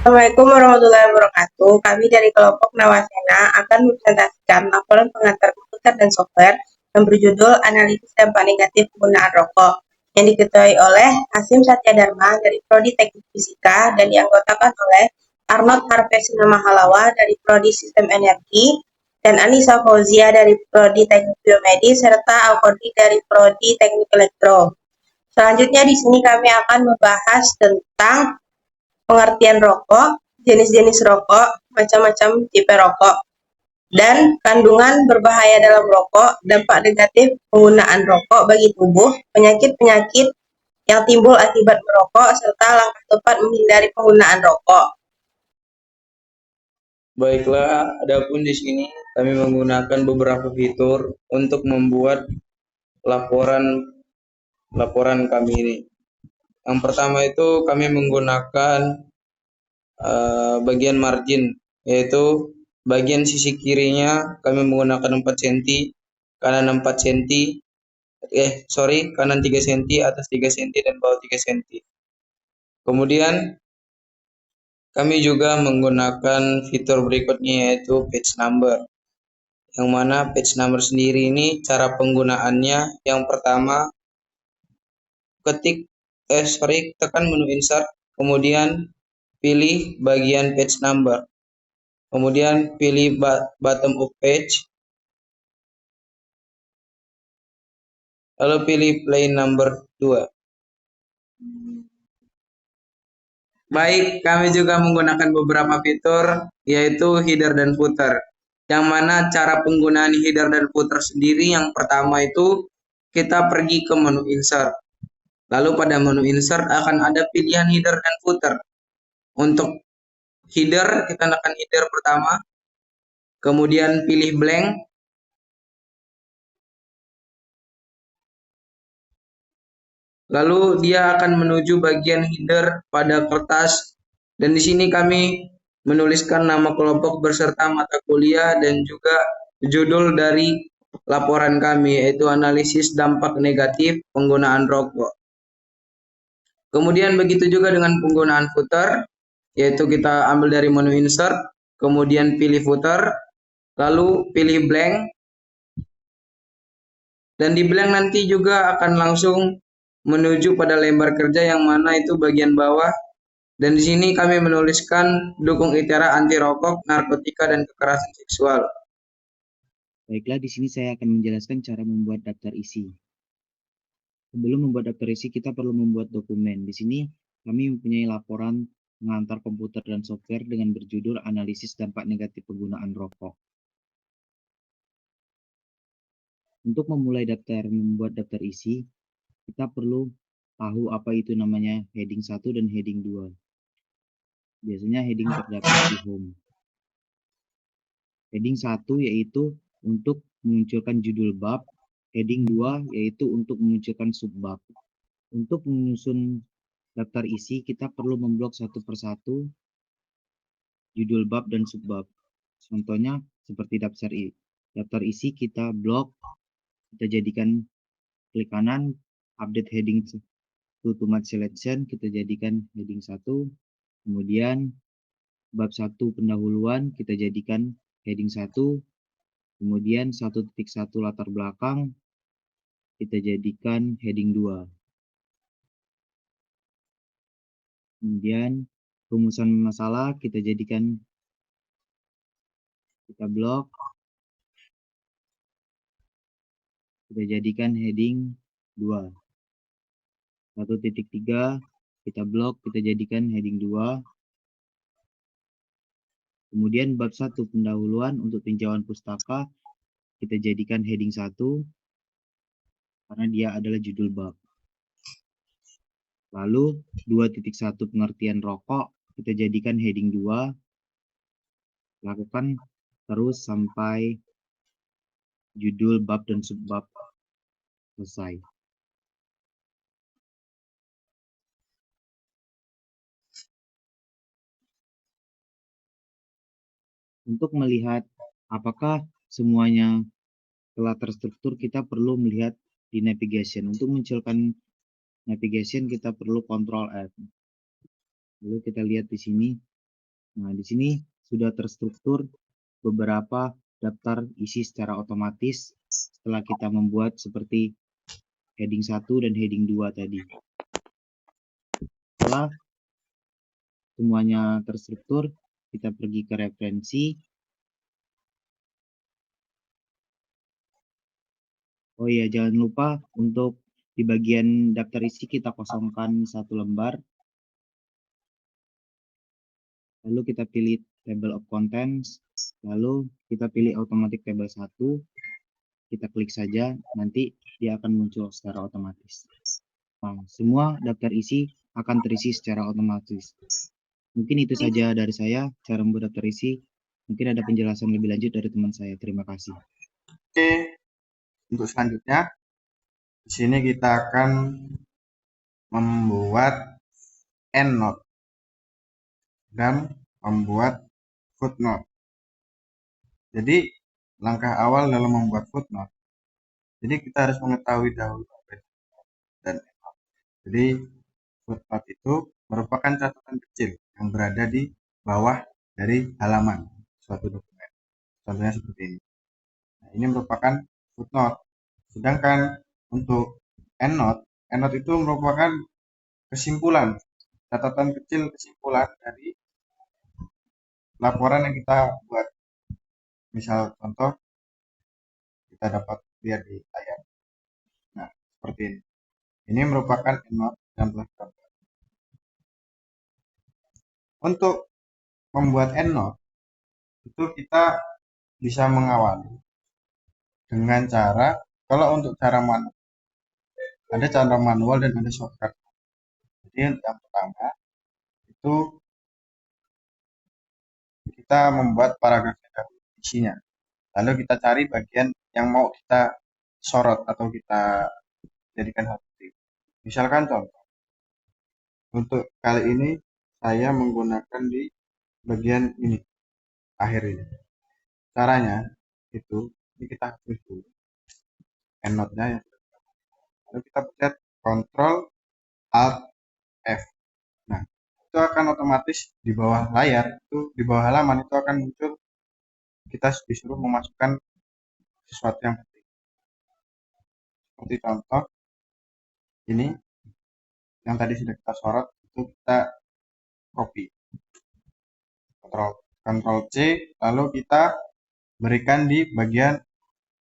Assalamualaikum warahmatullahi wabarakatuh. Kami dari kelompok Nawasena akan mempresentasikan laporan pengantar komputer dan software yang berjudul Analisis Dampak Negatif Penggunaan Rokok yang diketuai oleh Hasim Satya Dharma dari Prodi Teknik Fisika dan dianggotakan oleh Arnold Harvesina Mahalawa dari Prodi Sistem Energi dan Anissa Fauzia dari Prodi Teknik Biomedis serta Alkodi dari Prodi Teknik Elektro. Selanjutnya di sini kami akan membahas tentang pengertian rokok, jenis-jenis rokok, macam-macam tipe rokok, dan kandungan berbahaya dalam rokok, dampak negatif penggunaan rokok bagi tubuh, penyakit-penyakit yang timbul akibat merokok, serta langkah tepat menghindari penggunaan rokok. Baiklah, adapun di sini kami menggunakan beberapa fitur untuk membuat laporan laporan kami ini. Yang pertama itu kami menggunakan bagian margin, yaitu bagian sisi kirinya kami menggunakan 4 cm, kanan 4 cm, kanan 3 cm, atas 3 cm, dan bawah 3 cm. Kemudian kami juga menggunakan fitur berikutnya yaitu page number. Yang mana page number sendiri ini cara penggunaannya yang pertama tekan menu insert, kemudian pilih bagian page number, kemudian pilih bottom of page, lalu pilih play number 2. Baik, kami juga menggunakan beberapa fitur yaitu header dan footer. Yang mana cara penggunaan header dan footer sendiri yang pertama itu kita pergi ke menu insert. Lalu pada menu insert akan ada pilihan header dan footer. Untuk header kita tekan header pertama, kemudian pilih blank. Lalu dia akan menuju bagian header pada kertas dan di sini kami menuliskan nama kelompok beserta mata kuliah dan juga judul dari laporan kami yaitu analisis dampak negatif penggunaan rokok. Kemudian begitu juga dengan penggunaan footer, yaitu kita ambil dari menu insert, kemudian pilih footer, lalu pilih blank, dan di blank nanti juga akan langsung menuju pada lembar kerja yang mana itu bagian bawah. Dan di sini kami menuliskan dukung ITERA anti rokok, narkotika, dan kekerasan seksual. Baiklah, di sini saya akan menjelaskan cara membuat daftar isi. Sebelum membuat daftar isi, kita perlu membuat dokumen. Di sini kami mempunyai laporan mengantar komputer dan software dengan berjudul Analisis Dampak Negatif Penggunaan Rokok. Untuk memulai membuat daftar isi, kita perlu tahu apa itu namanya heading 1 dan heading 2. Biasanya heading terdapat di home. Heading 1 yaitu untuk memunculkan judul bab, heading 2 yaitu untuk memunculkan subbab. Untuk menyusun daftar isi, kita perlu memblok satu persatu judul bab dan subbab. Contohnya seperti daftar isi kita blok, kita jadikan klik kanan, update heading to automatic selection, kita jadikan heading 1, kemudian bab 1 pendahuluan kita jadikan heading 1, kemudian 1.1 latar belakang kita jadikan heading 2. Kemudian rumusan masalah kita jadikan, kita blok, kita jadikan heading 2. 1.3 kita blok, kita jadikan heading 2. Kemudian bab 1 pendahuluan untuk tinjauan pustaka kita jadikan heading 1 karena dia adalah judul bab. Lalu 2.1 pengertian rokok kita jadikan heading 2. Lakukan terus sampai judul bab dan subbab selesai. Untuk melihat apakah semuanya telah terstruktur, kita perlu melihat di navigation. Untuk munculkan navigation kita perlu Ctrl F. Lalu kita lihat di sini Nah, di sini sudah terstruktur beberapa daftar isi secara otomatis setelah kita membuat seperti heading 1 dan heading 2 tadi. Setelah semuanya terstruktur, kita pergi ke referensi. Oh iya, jangan lupa untuk di bagian daftar isi kita kosongkan 1 lembar. Lalu kita pilih table of contents, lalu kita pilih automatic table 1. Kita klik saja, nanti dia akan muncul secara otomatis. Nah, semua daftar isi akan terisi secara otomatis. Mungkin itu saja dari saya, cara membuat daftar isi. Mungkin ada penjelasan lebih lanjut dari teman saya. Terima kasih. Oke, untuk selanjutnya di sini kita akan membuat endnote dan membuat footnote. Jadi langkah awal dalam membuat footnote, jadi kita harus mengetahui dahulu apa itu dan endnote. Jadi footnote itu merupakan catatan kecil yang berada di bawah dari halaman suatu dokumen. Contohnya seperti ini. Nah, ini merupakan footnote. Sedangkan untuk endnote itu merupakan kesimpulan, catatan kecil kesimpulan dari laporan yang kita buat. Misal contoh kita dapat lihat di layar. Nah, seperti ini. Ini merupakan endnote yang telah kita buat. Untuk membuat endnote itu kita bisa mengawali dengan cara, kalau untuk cara manual, ada cara manual dan ada shortcut. Jadi yang pertama itu kita membuat paragrafnya dahulu isinya. Lalu kita cari bagian yang mau kita sorot atau kita jadikan hal penting. Misalkan contoh, untuk kali ini saya menggunakan di bagian ini, akhir ini. Caranya itu, ini kita hapus dulu endnote-nya ya. Lalu kita pencet Ctrl Alt F. Nah, itu akan otomatis di bawah layar, itu di bawah halaman itu akan muncul, kita disuruh memasukkan sesuatu yang penting. Seperti contoh ini yang tadi sudah kita sorot, itu kita copy, Ctrl C, lalu kita berikan di bagian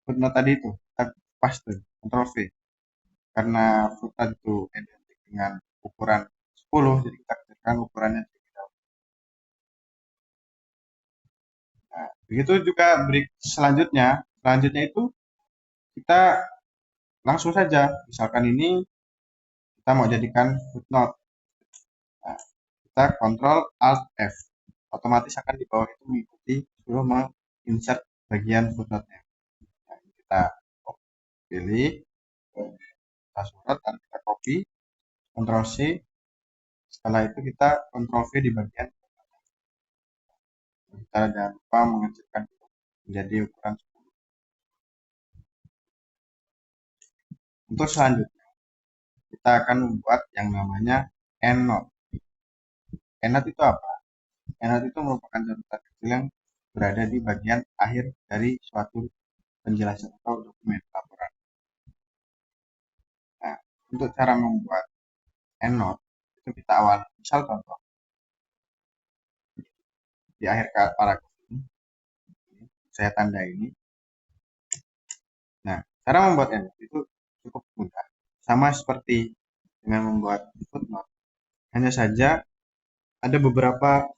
footnote tadi itu, kita paste, Ctrl V. Karena footnote itu identik dengan ukuran 10, jadi kita kecilkan ukurannya. Nah, begitu juga selanjutnya itu kita langsung saja, misalkan ini kita mau jadikan footnote. Nah, kita Ctrl Alt F, otomatis akan di bawah itu mengikuti sebelum menginsert bagian footnote-nya. Nah, kita pilih, kita sorot dan kita copy, Ctrl C. Setelah itu kita Ctrl V di bagian. Kita jangan lupa mengecilkan menjadi ukuran 10. Untuk selanjutnya kita akan membuat yang namanya endnote. Endnote itu apa? Endnote itu merupakan catatan kecil yang berada di bagian akhir dari suatu penjelasan atau dokumen laporan. Nah, untuk cara membuat endnote itu kita awal. Misal contoh di akhir paragraf ini saya tanda ini. Nah, cara membuat endnote itu cukup mudah, sama seperti dengan membuat footnote. Hanya saja ada beberapa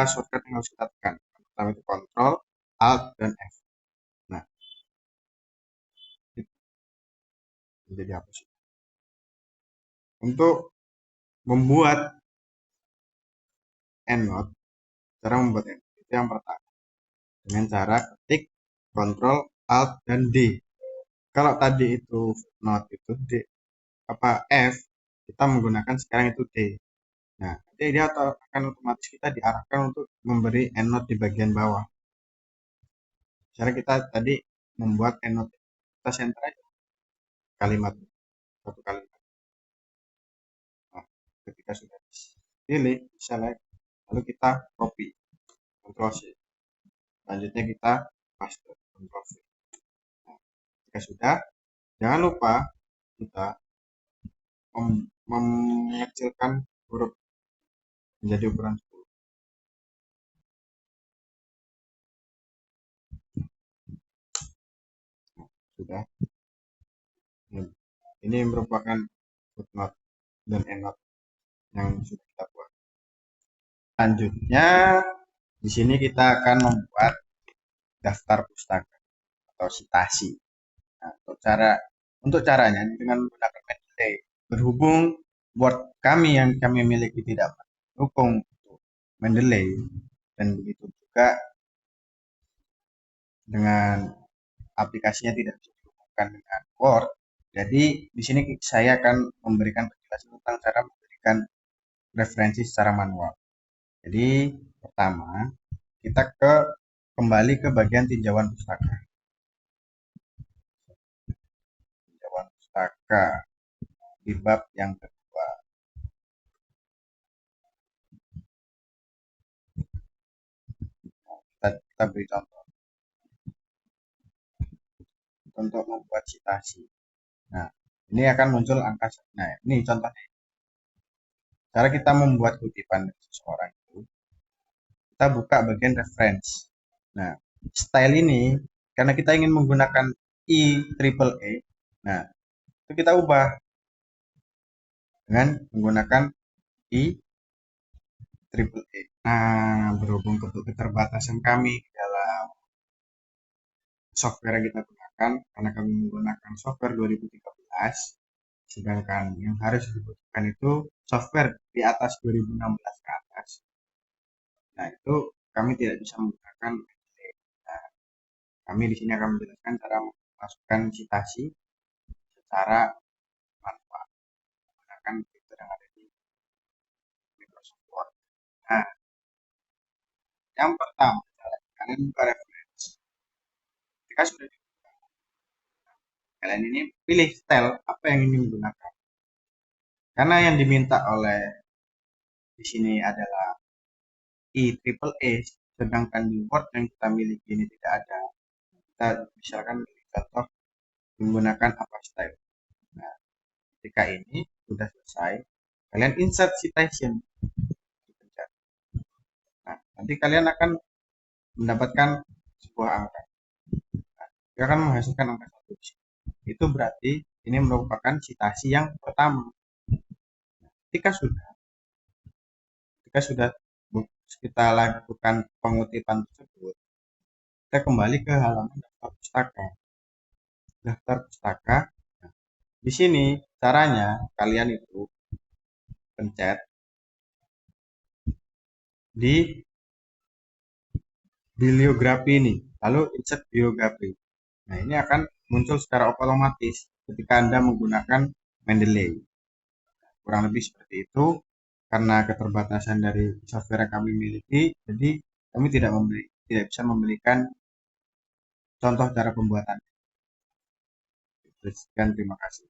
shortcut yang harus kita tekan. Pertama itu Ctrl, Alt, dan F. Nah, jadi hapus. Untuk membuat endnote, cara membuat endnote itu yang pertama dengan cara ketik Ctrl, Alt, dan D. Kalau tadi itu footnote itu D, F, kita menggunakan sekarang itu D. Nah, nanti dia akan otomatis kita diarahkan untuk memberi endnote di bagian bawah. Misalnya kita tadi membuat endnote, kita center aja kalimat, satu kalimat. Nah, ketika sudah pilih, select, lalu kita copy, Ctrl C. Selanjutnya kita paste, Ctrl V. Nah, jika sudah, jangan lupa kita mengecilkan huruf menjadi ukuran 10. Sudah. Ini merupakan footnote dan endnote yang sudah kita buat. Selanjutnya, di sini kita akan membuat daftar pustaka atau citasi. Nah, untuk caranya dengan menggunakan Mendeley. Berhubung Word kami yang kami miliki tidak mendukung untuk Mendeley, dan begitu juga dengan aplikasinya tidak bisa dihubungkan dengan Word. Jadi di sini saya akan memberikan penjelasan tentang cara memberikan referensi secara manual. Jadi pertama kita kembali ke bagian tinjauan pustaka. Tinjauan pustaka di bab yang kedua. Kita beri contoh untuk membuat citasi. Nah, ini akan muncul angka. Nah, ini contohnya. Cara kita membuat kutipan dari seseorang itu, kita buka bagian reference. Nah, style ini karena kita ingin menggunakan IEEE, nah itu kita ubah dengan menggunakan IEEE. Nah, berhubung keterbatasan kami dalam software yang kita gunakan, karena kami menggunakan software 2013, sedangkan yang harus dibutuhkan itu software di atas 2016 ke atas. Nah, itu kami tidak bisa menggunakan Mendeley. Nah, kami di sini akan menjelaskan cara memasukkan citasi secara manual menggunakan fitur yang ada di Microsoft Word. Nah, yang pertama kalian buka reference. Ketika sudah dibuka, kalian ini pilih style apa yang ingin digunakan. Karena yang diminta oleh di sini adalah IEEE, sedangkan di Word yang kita miliki ini tidak ada. Kita misalkan contoh menggunakan apa style. Nah, ketika ini sudah selesai, kalian insert citation. Nah, nanti kalian akan mendapatkan sebuah angka. Nah, dia akan menghasilkan angka 1. Itu berarti ini merupakan citasi yang pertama. Nah, ketika sudah kita lakukan pengutipan tersebut, kita kembali ke halaman daftar pustaka. Daftar pustaka. Nah, di sini caranya kalian itu pencet di bibliografi ini, lalu insert biografi. Nah, ini akan muncul secara otomatis ketika Anda menggunakan Mendeley. Kurang lebih seperti itu. Karena keterbatasan dari software yang kami miliki, jadi kami tidak bisa memberikan contoh cara pembuatan. Sekian, terima kasih.